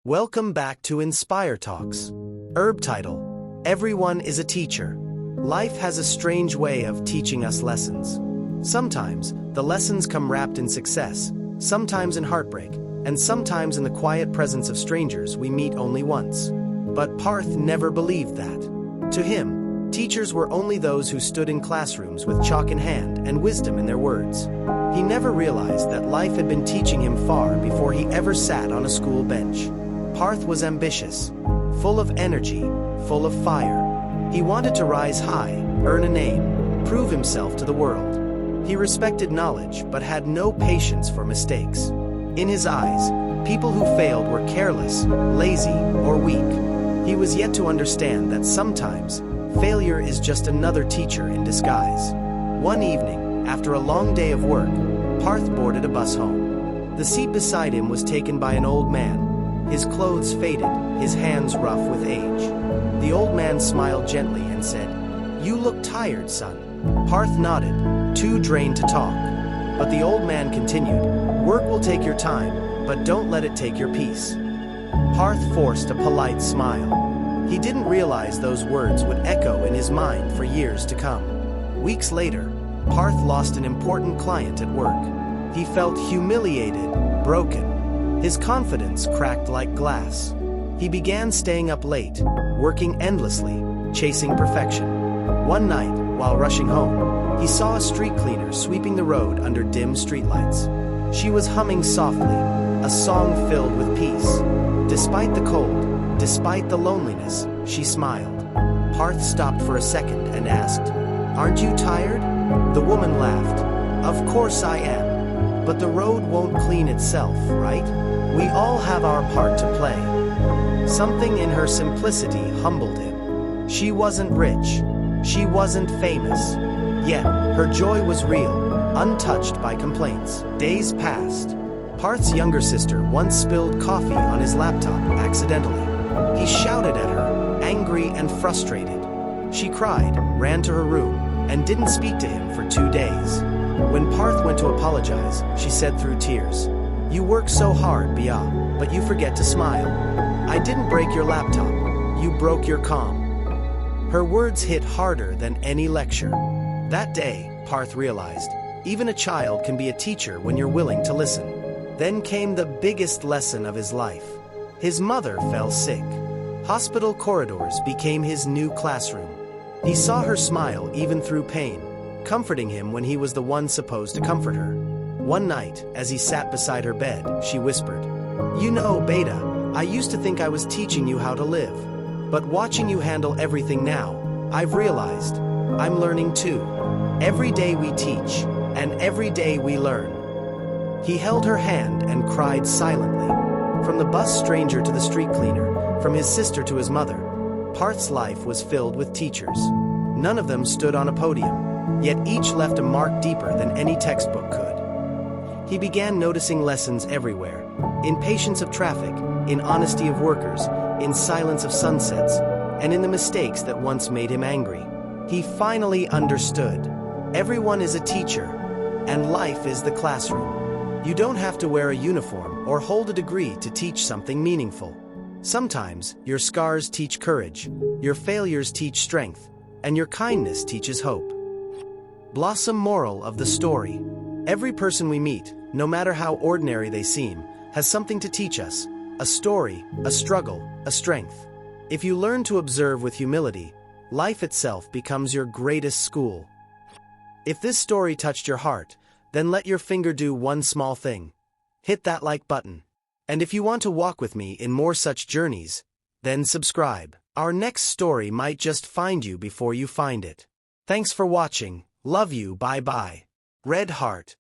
Welcome back to Inspire Talks. Herb title: Everyone is a teacher. Life has a strange way of teaching us lessons. Sometimes, the lessons come wrapped in success, sometimes in heartbreak, and sometimes in the quiet presence of strangers we meet only once. But Parth never believed that. To him, teachers were only those who stood in classrooms with chalk in hand and wisdom in their words. He never realized that life had been teaching him far before he ever sat on a school bench. Parth was ambitious, full of energy, full of fire. He wanted to rise high, earn a name, prove himself to the world. He respected knowledge but had no patience for mistakes. In his eyes, people who failed were careless, lazy, or weak. He was yet to understand that sometimes, failure is just another teacher in disguise. One evening, after a long day of work, Parth boarded a bus home. The seat beside him was taken by an old man, his clothes faded, his hands rough with age. The old man smiled gently and said, "You look tired, son." Parth nodded, too drained to talk. But the old man continued, "Work will take your time, but don't let it take your peace." Parth forced a polite smile. He didn't realize those words would echo in his mind for years to come. Weeks later, Parth lost an important client at work. He felt humiliated, broken. His confidence cracked like glass. He began staying up late, working endlessly, chasing perfection. One night, while rushing home, he saw a street cleaner sweeping the road under dim streetlights. She was humming softly, a song filled with peace. Despite the cold, despite the loneliness, she smiled. Parth stopped for a second and asked, "Aren't you tired?" The woman laughed. "Of course I am. But the road won't clean itself, right? We all have our part to play." Something in her simplicity humbled him. She wasn't rich. She wasn't famous. Yet, her joy was real, untouched by complaints. Days passed. Parth's younger sister once spilled coffee on his laptop accidentally. He shouted at her, angry and frustrated. She cried, ran to her room, and didn't speak to him for 2 days. When Parth went to apologize, she said through tears, "You work so hard, Bia, but you forget to smile. I didn't break your laptop, you broke your calm." Her words hit harder than any lecture. That day, Parth realized, even a child can be a teacher when you're willing to listen. Then came the biggest lesson of his life. His mother fell sick. Hospital corridors became his new classroom. He saw her smile even through pain, comforting him when he was the one supposed to comfort her. One night, as he sat beside her bed, she whispered, "You know, Beta, I used to think I was teaching you how to live. But watching you handle everything now, I've realized, I'm learning too. Every day we teach, and every day we learn." He held her hand and cried silently. From the bus stranger to the street cleaner, from his sister to his mother, Parth's life was filled with teachers. None of them stood on a podium, yet each left a mark deeper than any textbook could. He began noticing lessons everywhere, in patience of traffic, in honesty of workers, in silence of sunsets, and in the mistakes that once made him angry. He finally understood. Everyone is a teacher, and life is the classroom. You don't have to wear a uniform or hold a degree to teach something meaningful. Sometimes, your scars teach courage, your failures teach strength, and your kindness teaches hope. Blossom moral of the story: every person we meet, no matter how ordinary they seem, has something to teach us, a story, a struggle, a strength. If you learn to observe with humility, life itself becomes your greatest school. If this story touched your heart, then let your finger do one small thing. Hit that like button. And if you want to walk with me in more such journeys, then subscribe. Our next story might just find you before you find it. Thanks for watching. Love you. Bye-bye. Red Heart.